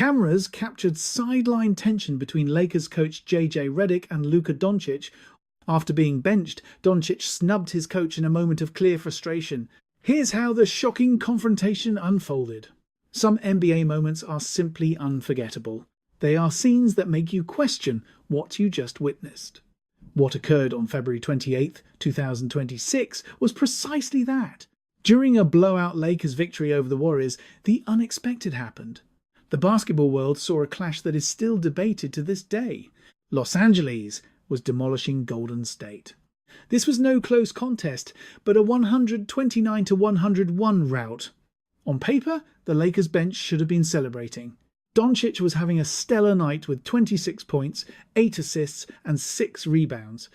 Cameras captured sideline tension between Lakers coach JJ Redick and Luka Dončić. After being benched, Dončić snubbed his coach in a moment of clear frustration. Here's how the shocking confrontation unfolded. Some NBA moments are simply unforgettable. They are scenes that make you question what you just witnessed. What occurred on February 28, 2026 was precisely that. During a blowout Lakers victory over the Warriors, the unexpected happened. The basketball world saw a clash that is still debated to this day. Los Angeles was demolishing Golden State. This was no close contest, but a 129-101 rout. On paper, the Lakers bench should have been celebrating. Dončić was having a stellar night with 26 points, 8 assists and 6 rebounds.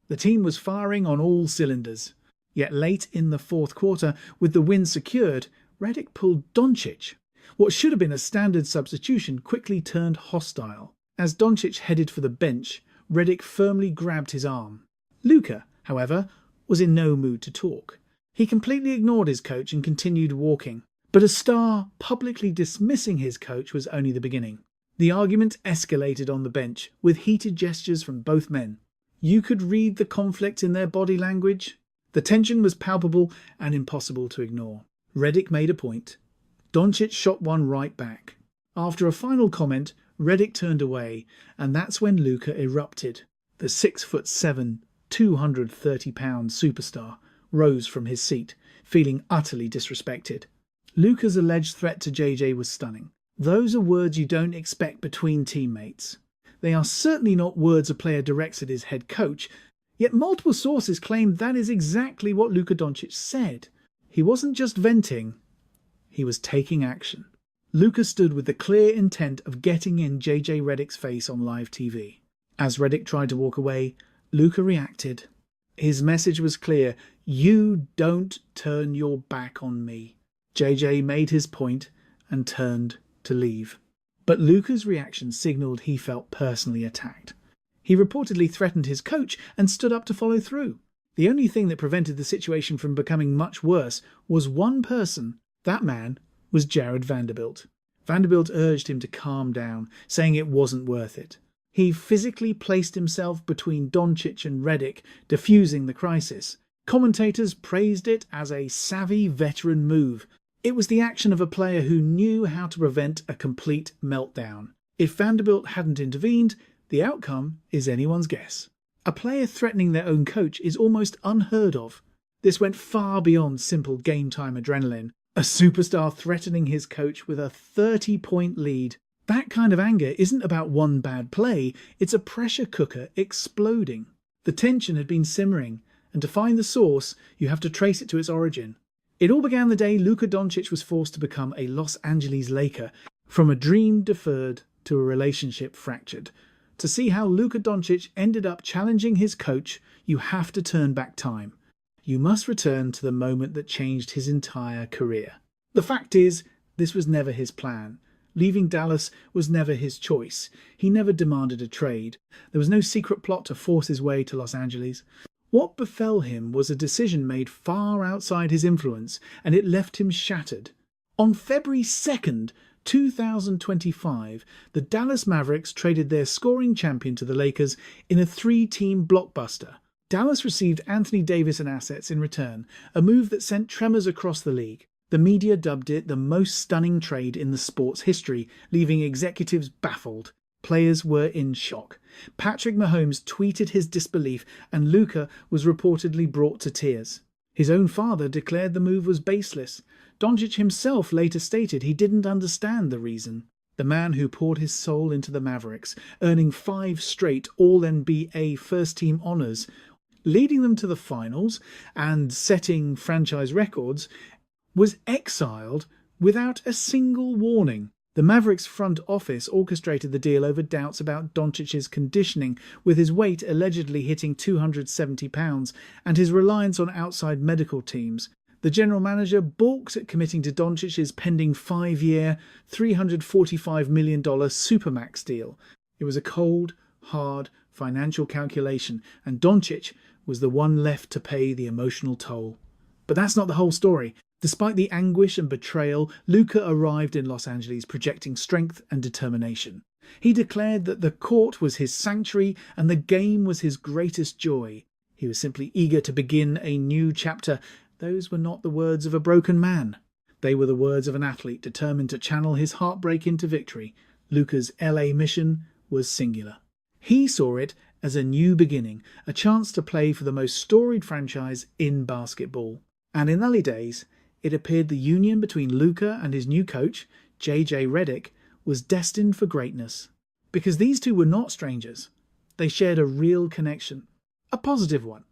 The team was firing on all cylinders. Yet late in the fourth quarter, with the win secured, Redick pulled Dončić. What should have been a standard substitution quickly turned hostile. As Dončić headed for the bench, Redick firmly grabbed his arm. Luka, however, was in no mood to talk. He completely ignored his coach and continued walking. But a star publicly dismissing his coach was only the beginning. The argument escalated on the bench, with heated gestures from both men. You could read the conflict in their body language. The tension was palpable and impossible to ignore. Redick made a point. Dončić shot one right back. After a final comment, Redick turned away, and that's when Luka erupted. The 6'7", 230-pound superstar rose from his seat, feeling utterly disrespected. Luka's alleged threat to JJ was stunning. Those are words you don't expect between teammates. They are certainly not words a player directs at his head coach, yet multiple sources claim that is exactly what Luka Dončić said. He wasn't just venting, he was taking action. Luka stood with the clear intent of getting in JJ Redick's face on live TV. As Redick tried to walk away, Luka reacted. His message was clear: you don't turn your back on me. JJ made his point and turned to leave. But Luka's reaction signalled he felt personally attacked. He reportedly threatened his coach and stood up to follow through. The only thing that prevented the situation from becoming much worse was one person. That man was Jared Vanderbilt. Vanderbilt urged him to calm down, saying it wasn't worth it. He physically placed himself between Dončić and Redick, diffusing the crisis. Commentators praised it as a savvy veteran move. It was the action of a player who knew how to prevent a complete meltdown. If Vanderbilt hadn't intervened, the outcome is anyone's guess. A player threatening their own coach is almost unheard of. This went far beyond simple game-time adrenaline. A superstar threatening his coach with a 30-point lead. That kind of anger isn't about one bad play, it's a pressure cooker exploding. The tension had been simmering, and to find the source, you have to trace it to its origin. It all began the day Luka Dončić was forced to become a Los Angeles Laker, from a dream deferred to a relationship fractured. To see how Luka Dončić ended up challenging his coach, you have to turn back time. You must return to the moment that changed his entire career. The fact is, this was never his plan. Leaving Dallas was never his choice. He never demanded a trade. There was no secret plot to force his way to Los Angeles. What befell him was a decision made far outside his influence, and it left him shattered. On February 2nd, 2025, the Dallas Mavericks traded their scoring champion to the Lakers in a 3-team blockbuster. Dallas received Anthony Davis and assets in return, a move that sent tremors across the league. The media dubbed it the most stunning trade in the sport's history, leaving executives baffled. Players were in shock. Patrick Mahomes tweeted his disbelief, and Luka was reportedly brought to tears. His own father declared the move was baseless. Dončić himself later stated he didn't understand the reason. The man who poured his soul into the Mavericks, earning 5 straight All-NBA first-team honours, leading them to the finals and setting franchise records, was exiled without a single warning. The Mavericks front office orchestrated the deal over doubts about Dončić's conditioning, with his weight allegedly hitting 270 pounds and his reliance on outside medical teams. The general manager balked at committing to Dončić's pending 5-year, $345 million Supermax deal. It was a cold, hard financial calculation, and Dončić was the one left to pay the emotional toll. But that's not the whole story. Despite the anguish and betrayal, Luka arrived in Los Angeles projecting strength and determination. He declared that the court was his sanctuary and the game was his greatest joy. He was simply eager to begin a new chapter. Those were not the words of a broken man. They were the words of an athlete determined to channel his heartbreak into victory. Luka's LA mission was singular. He saw it as a new beginning, a chance to play for the most storied franchise in basketball. And in early days, it appeared the union between Luka and his new coach, JJ Redick, was destined for greatness. Because these two were not strangers. They shared a real connection. A positive one.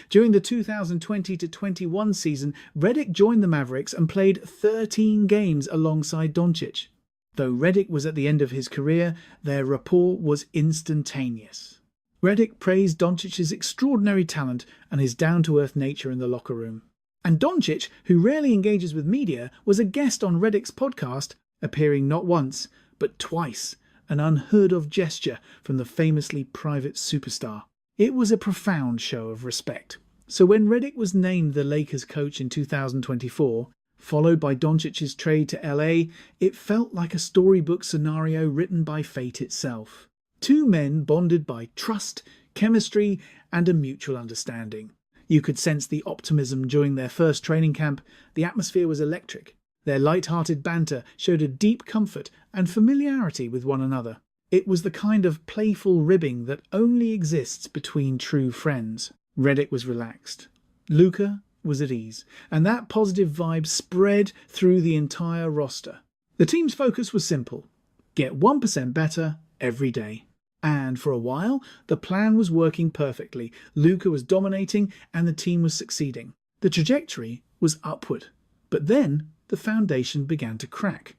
During the 2020-21 season, Redick joined the Mavericks and played 13 games alongside Dončić. Though Redick was at the end of his career, their rapport was instantaneous. Redick praised Doncic's extraordinary talent and his down-to-earth nature in the locker room. And Dončić, who rarely engages with media, was a guest on Redick's podcast, appearing not once, but twice, an unheard-of gesture from the famously private superstar. It was a profound show of respect. So when Redick was named the Lakers coach in 2024, followed by Doncic's trade to LA, it felt like a storybook scenario written by fate itself. Two men bonded by trust, chemistry, and a mutual understanding. You could sense the optimism during their first training camp. The atmosphere was electric. Their light-hearted banter showed a deep comfort and familiarity with one another. It was the kind of playful ribbing that only exists between true friends. Redick was relaxed. Luka was at ease, and that positive vibe spread through the entire roster. The team's focus was simple: get 1% better every day. And for a while, the plan was working perfectly. Luka was dominating and the team was succeeding. The trajectory was upward. But then the foundation began to crack.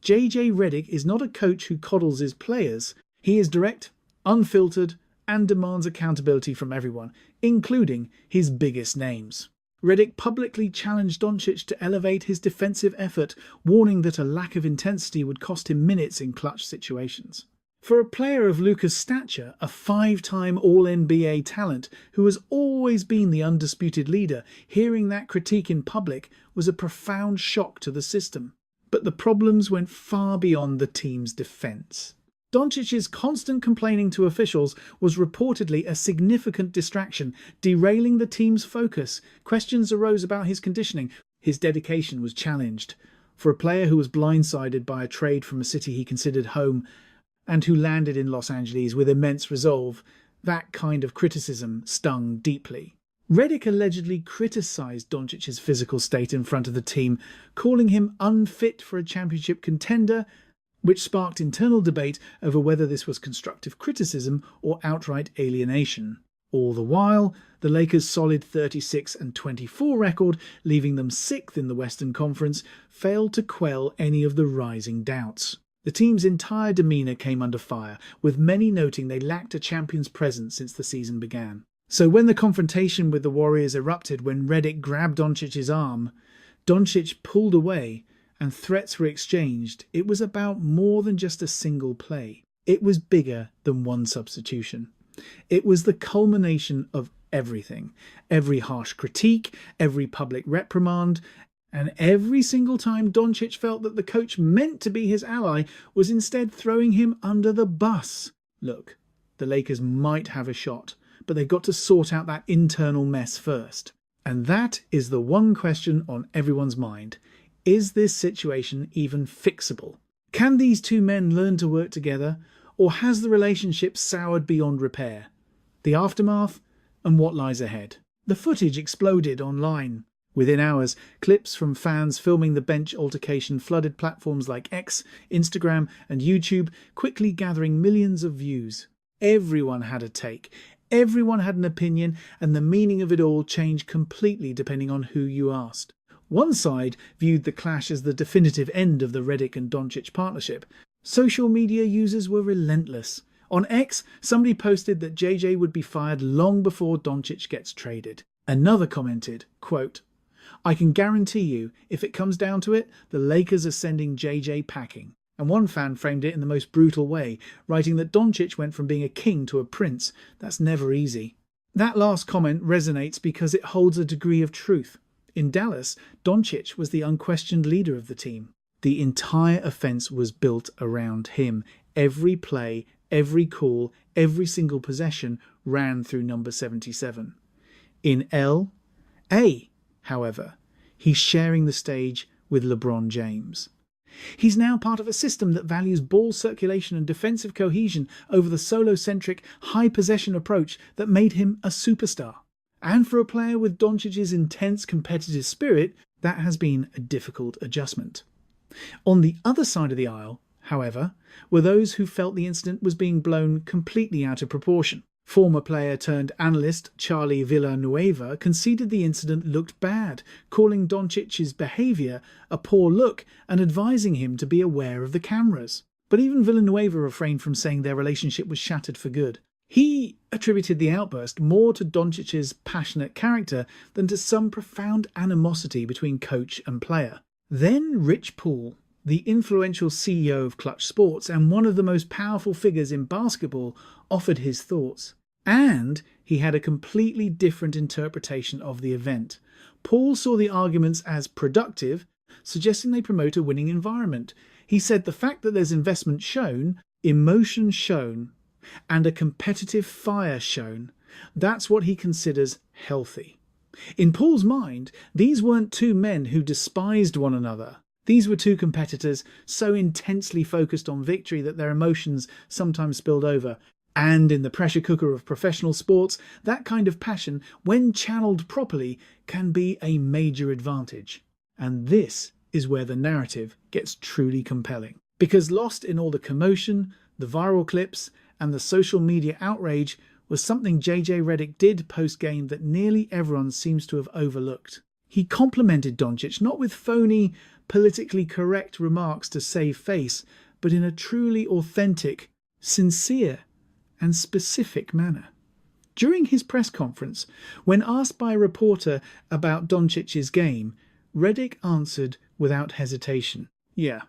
JJ Redick is not a coach who coddles his players. He is direct, unfiltered, and demands accountability from everyone, including his biggest names. Redick publicly challenged Dončić to elevate his defensive effort, warning that a lack of intensity would cost him minutes in clutch situations. For a player of Luka's stature, a 5-time All-NBA talent who has always been the undisputed leader, hearing that critique in public was a profound shock to the system. But the problems went far beyond the team's defense. Doncic's constant complaining to officials was reportedly a significant distraction, derailing the team's focus. Questions arose about his conditioning. His dedication was challenged. For a player who was blindsided by a trade from a city he considered home, and who landed in Los Angeles with immense resolve, that kind of criticism stung deeply. Redick allegedly criticised Doncic's physical state in front of the team, calling him unfit for a championship contender, which sparked internal debate over whether this was constructive criticism or outright alienation. All the while, the Lakers' solid 36-24 record, leaving them 6th in the Western Conference, failed to quell any of the rising doubts. The team's entire demeanour came under fire, with many noting they lacked a champion's presence since the season began. So when the confrontation with the Warriors erupted when Redick grabbed Doncic's arm, Dončić pulled away and threats were exchanged, it was about more than just a single play. It was bigger than one substitution. It was the culmination of everything. Every harsh critique, every public reprimand, and every single time Dončić felt that the coach meant to be his ally was instead throwing him under the bus. Look, the Lakers might have a shot, but they've got to sort out that internal mess first. And that is the one question on everyone's mind. Is this situation even fixable? Can these two men learn to work together, or has the relationship soured beyond repair? The aftermath and what lies ahead. The footage exploded online. Within hours, clips from fans filming the bench altercation flooded platforms like X, Instagram, and YouTube, quickly gathering millions of views. Everyone had a take, everyone had an opinion, and the meaning of it all changed completely depending on who you asked. One side viewed the clash as the definitive end of the Redick and Dončić partnership. Social media users were relentless. On X, somebody posted that JJ would be fired long before Dončić gets traded. Another commented, quote, "I can guarantee you, if it comes down to it, the Lakers are sending JJ packing." And one fan framed it in the most brutal way, writing that Dončić went from being a king to a prince. That's never easy. That last comment resonates because it holds a degree of truth. In Dallas, Dončić was the unquestioned leader of the team. The entire offense was built around him. Every play, every call, every single possession ran through number 77. In L.A., however, he's sharing the stage with LeBron James. He's now part of a system that values ball circulation and defensive cohesion over the solo-centric, high-possession approach that made him a superstar. And for a player with Doncic's intense competitive spirit, that has been a difficult adjustment. On the other side of the aisle, however, were those who felt the incident was being blown completely out of proportion. Former player turned analyst Charlie Villanueva conceded the incident looked bad, calling Doncic's behaviour a poor look and advising him to be aware of the cameras. But even Villanueva refrained from saying their relationship was shattered for good. He attributed the outburst more to Doncic's passionate character than to some profound animosity between coach and player. Then Rich Paul, the influential CEO of Clutch Sports and one of the most powerful figures in basketball, offered his thoughts. And he had a completely different interpretation of the event. Paul saw the arguments as productive, suggesting they promote a winning environment. He said the fact that there's investment shown, emotion shown, and a competitive fire shown, that's what he considers healthy. In Paul's mind, these weren't two men who despised one another. These were two competitors so intensely focused on victory that their emotions sometimes spilled over. And in the pressure cooker of professional sports, that kind of passion, when channeled properly, can be a major advantage. And this is where the narrative gets truly compelling. Because lost in all the commotion, the viral clips, and the social media outrage was something JJ Redick did post-game that nearly everyone seems to have overlooked. He complimented Dončić not with phony, politically correct remarks to save face, but in a truly authentic, sincere, and specific manner. During his press conference, when asked by a reporter about Doncic's game, Redick answered without hesitation. Yeah,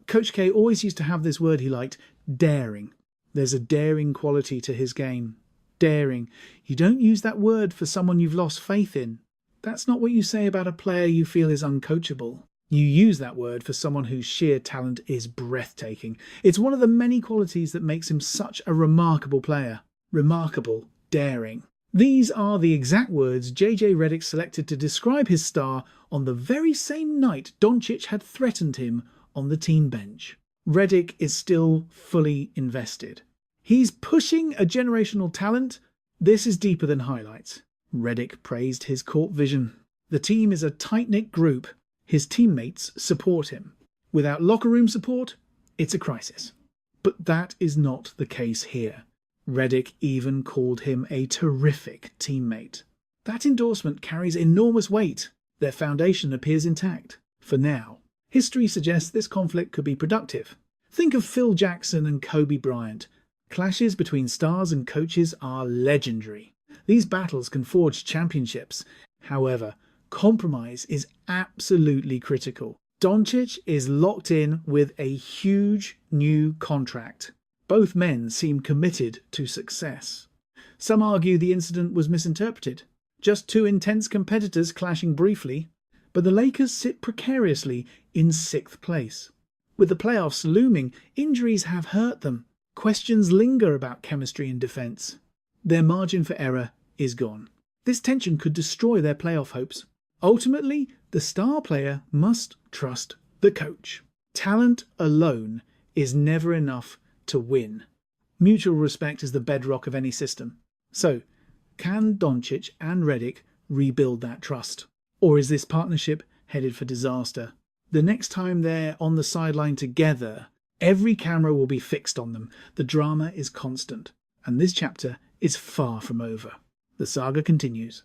Coach K always used to have this word he liked, daring. There's a daring quality to his game. Daring. You don't use that word for someone you've lost faith in. That's not what you say about a player you feel is uncoachable. You use that word for someone whose sheer talent is breathtaking. It's one of the many qualities that makes him such a remarkable player. Remarkable, daring. These are the exact words JJ Redick selected to describe his star on the very same night Dončić had threatened him on the team bench. Redick is still fully invested. He's pushing a generational talent. This is deeper than highlights. Redick praised his court vision. The team is a tight-knit group. His teammates support him. Without locker room support, it's a crisis. But that is not the case here. Redick even called him a terrific teammate. That endorsement carries enormous weight. Their foundation appears intact. For now. History suggests this conflict could be productive. Think of Phil Jackson and Kobe Bryant. Clashes between stars and coaches are legendary. These battles can forge championships. However, compromise is absolutely critical. Dončić is locked in with a huge new contract. Both men seem committed to success. Some argue the incident was misinterpreted. Just two intense competitors clashing briefly. But the Lakers sit precariously in 6th place. With the playoffs looming, injuries have hurt them. Questions linger about chemistry and defense. Their margin for error is gone. This tension could destroy their playoff hopes. Ultimately, the star player must trust the coach. Talent alone is never enough to win. Mutual respect is the bedrock of any system. So, can Dončić and Redick rebuild that trust? Or is this partnership headed for disaster? The next time they're on the sideline together, every camera will be fixed on them. The drama is constant. And this chapter is far from over. The saga continues.